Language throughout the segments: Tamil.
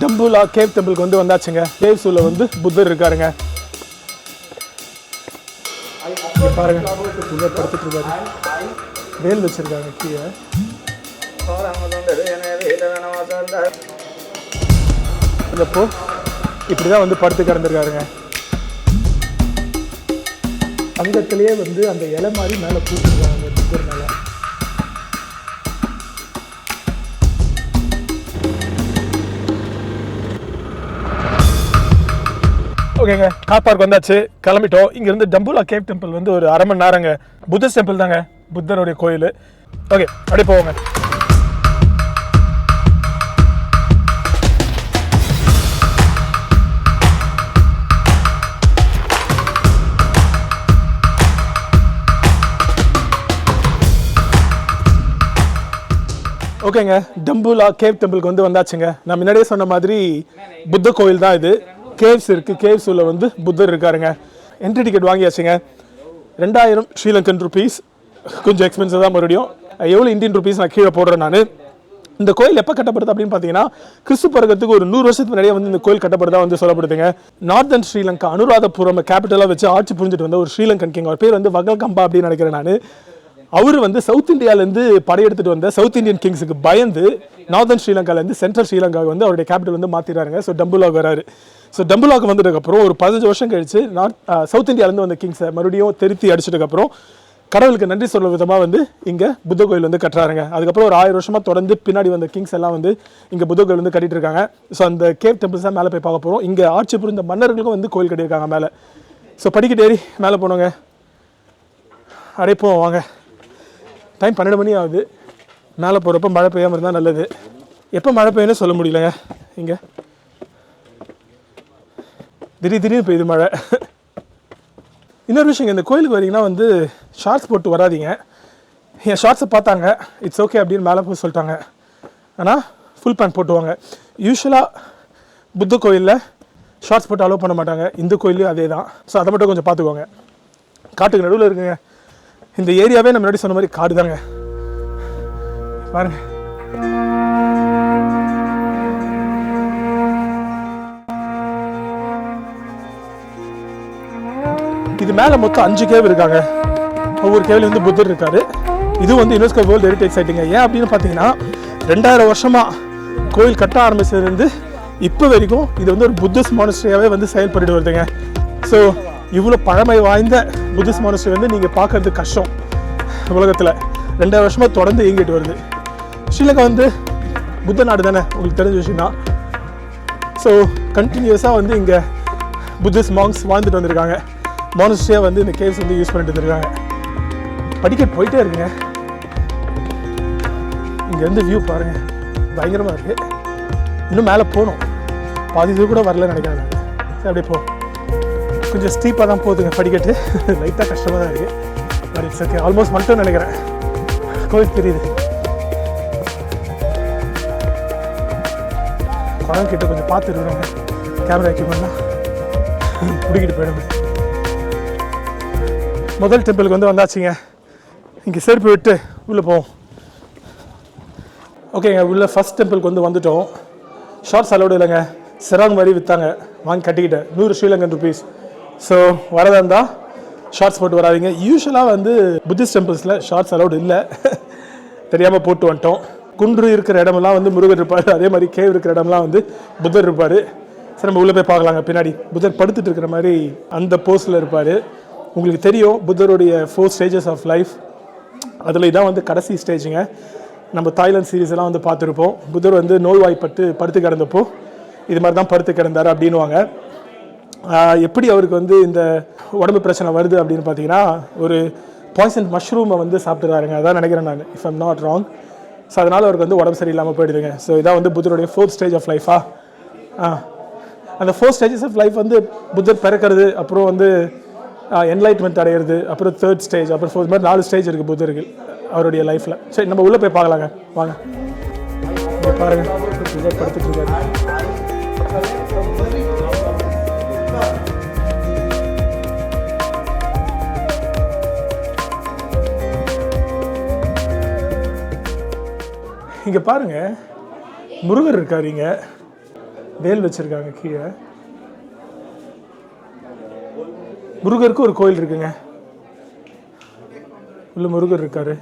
டம்புலா கேவ் டெம்பிளுக்கு வந்து வந்தாச்சுங்க. கேவ்ஸ் உள்ள வந்து புத்தர் இருக்காருங்க. பாருங்க புத்தர் படுத்துட்டு இருக்காரு. வேல் வச்சிருக்காங்க கீழே. இப்போ இப்படிதான் வந்து படுத்து கிடந்திருக்காருங்க. அங்கத்திலேயே வந்து அந்த இலை மாதிரி மேலே பூச்சிருக்காங்க புத்தர் மேலே. ஓகேங்க, கார் பார்க் வந்தாச்சு, கிளம்பிட்டோம். இங்கேருந்து டம்புலா கேவ் டெம்பிள் வந்து ஒரு அரை மணி நேரங்க. புத்தர் டெம்பிள் தாங்க, புத்தருடைய கோயில். ஓகே, அப்படியே போவோங்க. ஓகேங்க, டம்புலா கேவ் டெம்பிளுக்கு வந்து வந்தாச்சுங்க. நான் முன்னாடியே சொன்ன மாதிரி புத்த கோயில் தான் இது. கேவ்ஸ் இருக்குது, கேவ்ஸ் உள்ள வந்து புத்தர் இருக்காருங்க. என்ட்ரி டிக்கெட் வாங்கியாச்சுங்க. 2000 ஸ்ரீலங்கன் ருபீஸ். கொஞ்சம் எக்ஸ்பென்சிவ் தான். மறுபடியும் எவ்வளோ இந்தியன் ருபீஸ் நான் கீழே போடுறேன். நான் இந்த கோயில் எப்போ கட்டப்படுது அப்படின்னு பார்த்தீங்கன்னா, கிறிஸ்து பிறகுறதுக்கு ஒரு 100 வருஷத்துக்கு முன்னாடியே வந்து இந்த கோயில் கட்டப்படுறதா வந்து சொல்லப்படுதுங்க. நார்தன் ஸ்ரீலங்கா அனுராதபுரம் கேபிட்டலாக வச்சு ஆட்சி புரிஞ்சுட்டு வந்த ஒரு ஸ்ரீலங்கன் கிங். அவர் பேர் வந்து வகல்கம்பா அப்படின்னு நினைக்கிறேன் நான். அவர் வந்து சவுத் இந்தியாவிலேருந்து படையெடுத்துட்டு வந்த சவுத் இந்தியன் கிங்ஸுக்கு பயந்து நார்தன் ஸ்ரீலங்காலேருந்து சென்ட்ரல் ஸ்ரீலங்காவுக்கு வந்து அவருடைய கேபிட்டல் வந்து மாற்றிடுறாங்க. ஸோ டம்புலாவுக்கு வராரு. ஸோ டம்புலாவுக்கு வந்ததுக்கப்புறம் ஒரு 15 வருஷம் கழிச்சு சவுத் இந்தியாவிலேருந்து வந்த கிங்ஸை மறுபடியும் திருத்தி அடிச்சதுக்கப்புறம் கடவுளுக்கு நன்றி சொல்ல விதமாக வந்து இங்கே புத்த கோயில் வந்து கட்டுறாருங்க. அதுக்கப்புறம் ஒரு 1000 வருஷமாக தொடர்ந்து பின்னாடி வந்த கிங்ஸ் எல்லாம் வந்து இங்கே புத்த கோயில் வந்து கட்டிட்டு இருக்காங்க. ஸோ அந்த கேவ் டெம்பிள்ஸ் தான் மேலே போய் பார்க்க போகிறோம். இங்கே ஆட்சி புரிந்த மன்னர்களுக்கும் வந்து கோயில் கட்டியிருக்காங்க மேலே. ஸோ படிக்கட்டு ஏறி மேலே போனோங்க. அடைப்போம் வாங்க. டைம் 12 மணி ஆகுது. மேலே போகிறப்ப மழை பெய்யாமல் இருந்தால் நல்லது. எப்போ மழை பெய்யுன்னு சொல்ல முடியலங்க. இங்கே திடீர்னு பெய்யுது மழை. இன்னொரு விஷயம், இந்த கோயிலுக்கு வரீங்கன்னா வந்து ஷார்ட்ஸ் போட்டு வராதிங்க. என் ஷார்ட்ஸை பார்த்தாங்க, இட்ஸ் ஓகே அப்படின்னு மேலே போய் சொல்லிட்டாங்க. ஆனால் ஃபுல் பேண்ட் போட்டுவாங்க. யூஸ்வலாக புத்த கோயிலில் ஷார்ட்ஸ் போட்டு அலோவ் பண்ண மாட்டாங்க. இந்த கோயிலையும் அதே தான். ஸோ அதை மட்டும் கொஞ்சம் பார்த்துக்கோங்க. காட்டுக்கு நடுவில் இருக்குங்க. இந்த ஏரியாவே நம்ம முன்னாடி சொன்ன மாதிரி காடு தாங்க. பாருங்க, இது மேலே மொத்தம் 5 கேவ் இருக்காங்க. ஒவ்வொரு கேவ்ல வந்து புத்தர் இருக்காரு. இது வந்து யுனெஸ்கோ வேர்ல்டு ஹெரிடேஜ் சைட்டுங்க. ஏன் அப்படின்னு பார்த்தீங்கன்னா 2000 வருஷமாக கோயில் கட்ட ஆரம்பிச்சதுலேருந்து இப்போ வரைக்கும் இது வந்து ஒரு புத்திஸ்ட் மானஸ்ட்ரியாகவே வந்து செயல்பட்டு வருதுங்க. ஸோ இவ்வளோ பழமை வாய்ந்த புத்திஸ்ட் மானஸ்ட்ரி வந்து நீங்கள் பார்க்கறது கஷ்டம் உலகத்தில். 2000 வருஷமாக தொடர்ந்து இயங்கிட்டு வருது. ஸ்ரீலங்கா வந்து புத்த நாடு தானே, உங்களுக்கு தெரிஞ்ச விஷயம் தான். ஸோ கண்டினியூஸாக வந்து இங்கே புத்திஸ்ட் மாங்ஸ் வாழ்ந்துட்டு வந்திருக்காங்க. மானஸ்ட்ரியாக வந்து இந்த கேவ்ஸ் வந்து யூஸ் பண்ணிட்டு வந்துருக்காங்க. படிக்கட்டு போயிட்டே இருக்குங்க. இங்கேருந்து வியூ பாருங்கள், பயங்கரமாக இருக்குது. இன்னும் மேலே போகணும். பாதி இது கூட வரலன்னு நினைக்கிறேன். சரி, அப்படியே போ. கொஞ்சம் ஸ்டீப்பாக தான் போகுதுங்க படிக்கட்டு. லைட்டாக கஷ்டமாக தான் இருக்குது. But it's okay. ஆல்மோஸ்ட் மட்டும் நினைக்கிறேன். கோயில் தெரியுது. குழந்தை கிட்ட கொஞ்சம் பார்த்து இருக்கிறாங்க. கேமரா எக்யூப்மெண்ட்லாம் பிடிக்கிட்டு போயிடுங்க. முதல் டெம்பிளுக்கு வந்து வந்தாச்சுங்க. இங்கே செருப்பு விட்டு உள்ளே போவோம். ஓகேங்க, உள்ள ஃபஸ்ட் டெம்பிளுக்கு வந்து வந்துட்டோம். ஷார்ட்ஸ் அலோடு இல்லைங்க. சிராங் மாதிரி விற்றாங்க, வாங்கி கட்டிக்கிட்டேன். 100 ஸ்ரீலங்கன் ருபீஸ். ஸோ வரதா இருந்தால் ஷார்ட்ஸ் போட்டு வராதிங்க. யூஸ்வலாக வந்து புத்திஸ்ட் டெம்பிள்ஸில் ஷார்ட்ஸ் அலோடு இல்லை. தெரியாமல் போட்டு வந்துட்டோம். குன்று இருக்கிற இடமெல்லாம் வந்து முருகர் இருப்பார். அதே மாதிரி கேவ் இருக்கிற இடம்லாம் வந்து புத்தர் இருப்பார். சரி, நம்ம உள்ளே போய் பார்க்கலாங்க. பின்னாடி புத்தர் படுத்துட்டு இருக்கிற மாதிரி அந்த போஸில் இருப்பார். உங்களுக்கு தெரியும் புத்தருடைய 4 ஸ்டேஜஸ் ஆஃப் லைஃப். அதில் இதான் வந்து கடைசி ஸ்டேஜுங்க. நம்ம தாய்லாந்து சீரீஸ் எல்லாம் வந்து பார்த்துருப்போம். புத்தர் வந்து நோய்வாய்ப்பட்டு படுத்து கிடந்தப்போ இது மாதிரி தான் படுத்து கிடந்தார் அப்படின்வாங்க. எப்படி அவருக்கு வந்து இந்த உடம்பு பிரச்சனை வருது அப்படின்னு பார்த்தீங்கன்னா, ஒரு பாய்சன் மஷ்ரூமை வந்து சாப்பிட்டுறாருங்க. அதான் நினைக்கிறேன் நான், if I'm not wrong. So அதனால் அவருக்கு வந்து உடம்பு சரியில்லாமல் போயிடுதுங்க. ஸோ இதான் வந்து புத்தருடைய 4th ஸ்டேஜ் ஆஃப் லைஃபா. அந்த 4 ஸ்டேஜஸ் ஆஃப் லைஃப் வந்து புத்தர் பிறக்கிறது, அப்புறம் வந்து என்லைட்மெண்ட் அடையிறது, அப்புறம் 3rd ஸ்டேஜ், அப்புறம் 4th, மாதிரி 4 ஸ்டேஜ் இருக்குது புத்தருக்கு அவருடைய லைஃப்பில். சரி, நம்ம உள்ளே போய் பார்க்கலாங்க வாங்க. பாருங்க, புத்தர் படுத்துட்டு இருக்காரு. இங்கே பாருங்க, முருகர் இருக்காரு. இங்கே வேல் வச்சுருக்காங்க கீழே. முருகருக்கு ஒரு கோயில் இருக்குங்க, உள்ள முருகர் இருக்காரு.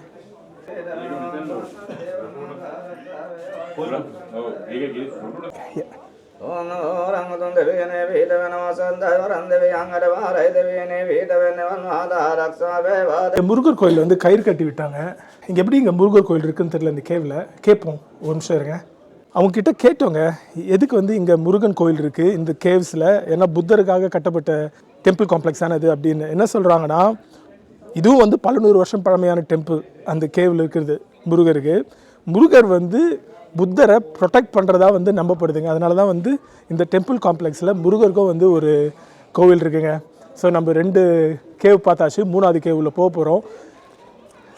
முருகர் கோயில் வந்து கயிறு கட்டி விட்டாங்க. இங்கே எப்படி இங்கே முருகர் கோயில் இருக்குன்னு தெரியல. இந்த கேவில் கேட்போம், ஒரு நிமிஷம் இருங்க. அவங்க கிட்ட கேட்டோங்க, எதுக்கு வந்து இங்கே முருகன் கோயில் இருக்குது இந்த கேவ்ஸில், ஏன்னா புத்தருக்காக கட்டப்பட்ட டெம்பிள் காம்ப்ளெக்ஸ் ஆனது அப்படின்னு. என்ன சொல்கிறாங்கன்னா, இதுவும் வந்து பல நூறு வருஷம் பழமையான டெம்பிள் அந்த கேவில் இருக்கிறது முருகருக்கு. முருகர் வந்து புத்தரை ப்ரொடெக்ட் பண்ணுறதா வந்து நம்பப்படுதுங்க. அதனால தான் வந்து இந்த டெம்பிள் காம்ப்ளெக்ஸில் முருகருக்கும் வந்து ஒரு கோவில் இருக்குங்க. ஸோ நம்ம 2 கேவ் பார்த்தாச்சு, 3வது கேவில் போக போகிறோம்.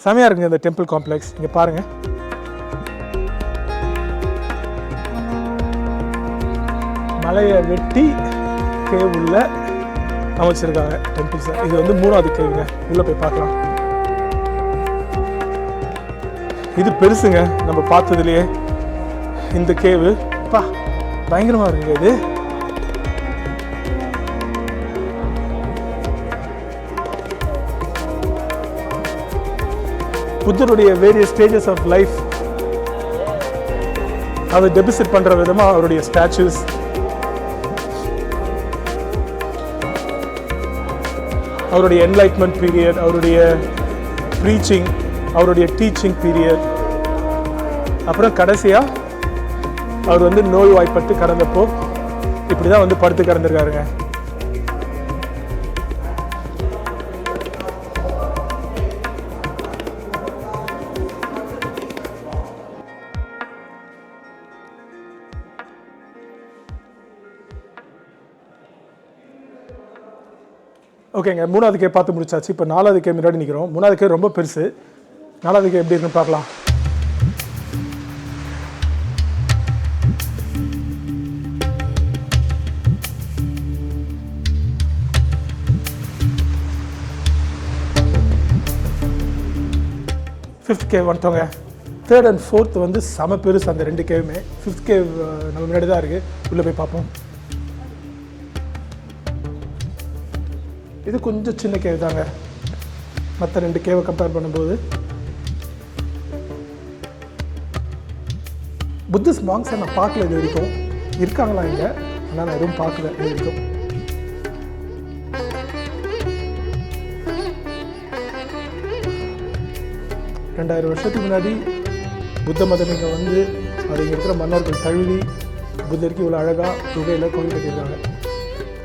செமையாக இருக்குங்க இந்த டெம்பிள் காம்ப்ளெக்ஸ். இங்கே பாருங்கள், மலையை வெட்டி கேவ் உள்ள அமைச்சிருக்காங்க டெம்பிள்ஸை. இது வந்து 3வது கேவுங்க, உள்ளே போய் பார்க்கலாம். இது பெருசுங்க நம்ம பார்த்ததுலேயே இந்த கேவு. பா பயங்கரமாக இருக்குங்க இது. புத்தருடைய வேரியஸ் ஸ்டேஜஸ் ஆஃப் லைஃப் அதை டெபிசிட் பண்ணுற விதமாக அவருடைய ஸ்டாச்சூஸ், அவருடைய என்லைட்மெண்ட் பீரியட், அவருடைய ப்ரீச்சிங், அவருடைய டீச்சிங் பீரியட், அப்புறம் கடைசியாக அவர் வந்து நோய் வாய்ப்பட்டு கடந்தப்போ இப்படி தான் வந்து படுத்து கிடந்திருக்காருங்க. ஓகேங்க, 3வது கே பார்த்து முடிச்சாச்சு. இப்போ 4வது கே முன்னாடி நிற்கிறோம். 3வது கே ரொம்ப பெருசு. 4வது கே எப்படி இருக்குன்னு பார்க்கலாம். ஃபிஃப்த் கேவ் வந்துட்டோங்க. 3rd and 4th வந்து செம பெருசு அந்த 2 கேவுமே. 5th கேவ் நம்ம முன்னாடி தான் இருக்குது, உள்ளே போய் பார்ப்போம். இது கொஞ்சம் சின்ன கேவ் தாங்க மற்ற 2 கேவை கம்பேர் பண்ணும்போது. புத்திஸ்ட் மாங்ஸை நான் பார்க்கல இது வரைக்கும். இருக்காங்களா இங்கே, ஆனால் நான் எதுவும் பார்க்கல இது வரைக்கும். ரெண்டாயிரம் வருஷத்துக்கு முன்னாடி புத்த மதம் இங்கே வந்து அது இங்கே இருக்கிற மன்னர்கள் தழுவி புத்தருக்கு இவ்வளோ அழகாக குகையில் கோவில் கட்டியிருக்காங்க.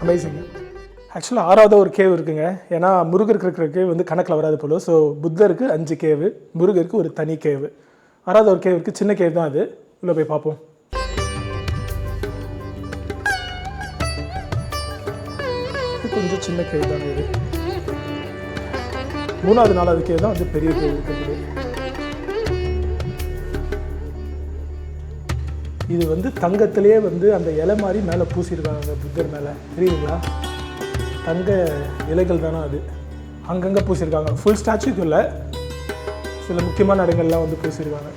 அமேசிங்க. ஆக்சுவலாக 6வது ஒரு கேவ் இருக்குங்க. ஏன்னா முருகருக்கு இருக்கிற கேவ் வந்து கணக்கில் வராது போல. ஸோ புத்தருக்கு 5 கேவு, முருகருக்கு ஒரு தனி கேவு. 6வது ஒரு கேவ் இருக்குது, சின்ன கேவ் தான் அது. உள்ளே போய் பார்ப்போம். கொஞ்சம் சின்ன கேவ் தானே இது. 3வது 4வது கேவ் தான் வந்து பெரிய கேவ் இருக்குது. இது வந்து தங்கத்திலே வந்து அந்த இலை மாதிரி மேலே பூசியிருக்காங்க அந்த புத்தர் மேலே, தெரியுங்களா? தங்க இலைகள் தானே அது, அங்கங்கே பூசியிருக்காங்க. ஃபுல் ஸ்டாச்சுக்கு இல்லை, சில முக்கியமான இடங்கள்லாம் வந்து பூசியிருக்காங்க.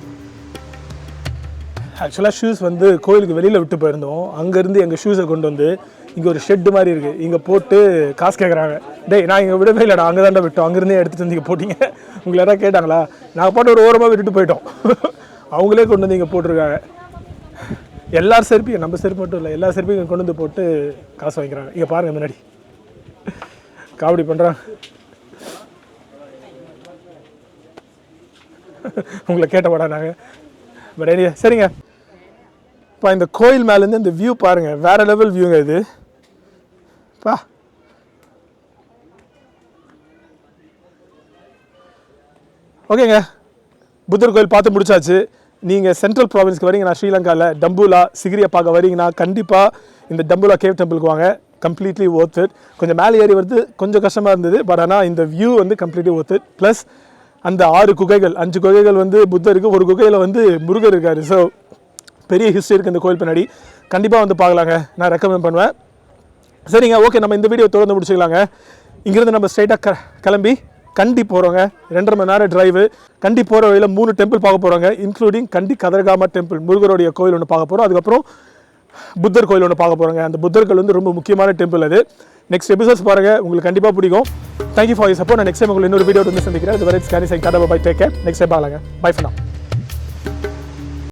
ஆக்சுவலாக ஷூஸ் வந்து கோயிலுக்கு வெளியில் விட்டு போயிருந்தோம். அங்கேருந்து எங்கள் ஷூஸை கொண்டு வந்து இங்கே ஒரு ஷெட்டு மாதிரி இருக்குது, இங்கே போட்டு காசு கேட்குறாங்க. டேய் நான் இங்கே விடவே இல்லைடா, அங்கே தாண்டா விட்டோம், அங்கேருந்தே எடுத்துகிட்டு வந்து இங்கே போட்டிங்க. உங்களை யாராவது கேட்டாங்களா? நாங்கள் போட்டு ஒரு ஓரமாக விட்டுட்டு போயிட்டோம். அவங்களே கொண்டு வந்து இங்கே போட்டிருக்காங்க. எல்லார் செருப்பையும், நம்ம செருப்பு மட்டும் இல்லை, எல்லா செருப்பையும் கொண்டு வந்து போட்டு காசு வாங்கிக்கிறாங்க. இங்கே பாருங்கள், முன்னாடி காமெடி பண்ணுறாங்க. உங்களை கேட்டப்படா நாங்கள். பட் ஏரியா சரிங்க. இப்போ இந்த கோயில் மேலேருந்து இந்த வியூ பாருங்கள், வேறு லெவல் வியூங்க இது. பா ஓகேங்க, புத்தர் கோயில் பார்த்து முடிச்சாச்சு. நீங்கள் சென்ட்ரல் ப்ராவின்ஸ்க்கு வரீங்கன்னா, ஸ்ரீலங்காவில் டம்பூலா சிகிரியை பார்க்க வரீங்கன்னா கண்டிப்பாக இந்த டம்பூலா கேவ் டெம்பிளுக்கு வாங்க. Completely worth it. கொஞ்சம் மேலே ஏறி வருது, கொஞ்சம் கஷ்டமாக இருந்தது. பட் ஆனால் இந்த வியூ வந்து கம்ப்ளீட்லி ஒர்த் இட். ப்ளஸ் அந்த 6 குகைகள், 5 குகைகள் வந்து புத்தருக்கு, ஒரு குகையில் வந்து முருகர் இருக்கார். ஸோ பெரிய ஹிஸ்ட்ரி இருக்குது இந்த கோயில் பின்னாடி. கண்டிப்பாக வந்து பார்க்கலாங்க, நான் ரெக்கமெண்ட் பண்ணுவேன். சரிங்க, ஓகே, நம்ம இந்த வீடியோ தொடர்ந்து முடிச்சுக்கலாங்க. இங்கேருந்து நம்ம ஸ்ட்ரைட்டாக கிளம்பி கண்டி போகிறோங்க. 2.5 மணி நேரம் டிரைவு. கண்டி போகிற வழியில் 3 டெம்பிள் பார்க்க போகிறோங்க, இன்க்ளூடிங் கண்டி கதர்காமா டெம்பிள், முருகருடைய கோயில் ஒன்று பார்க்க போகிறோம். அதுக்கப்புறம் புத்தர் கோயில் ஒன்று பார்க்க போகிறோங்க. அந்த புத்தர் கோயில் வந்து ரொம்ப முக்கியமான டெம்பிள் அது. நெக்ஸ்ட் எபிசோட்ஸ் பாருங்கள், உங்களுக்கு கண்டிப்பாக பிடிக்கும். Thank you for you support. நான் நெக்ஸ்ட் டைம் உங்களுக்கு இன்னொரு வீடியோ வந்து சந்திக்கிறேன். இது வரை ஸ்கேனி சைன் tata bye, take care. Next time பார்க்கலாங்க. Bye for now.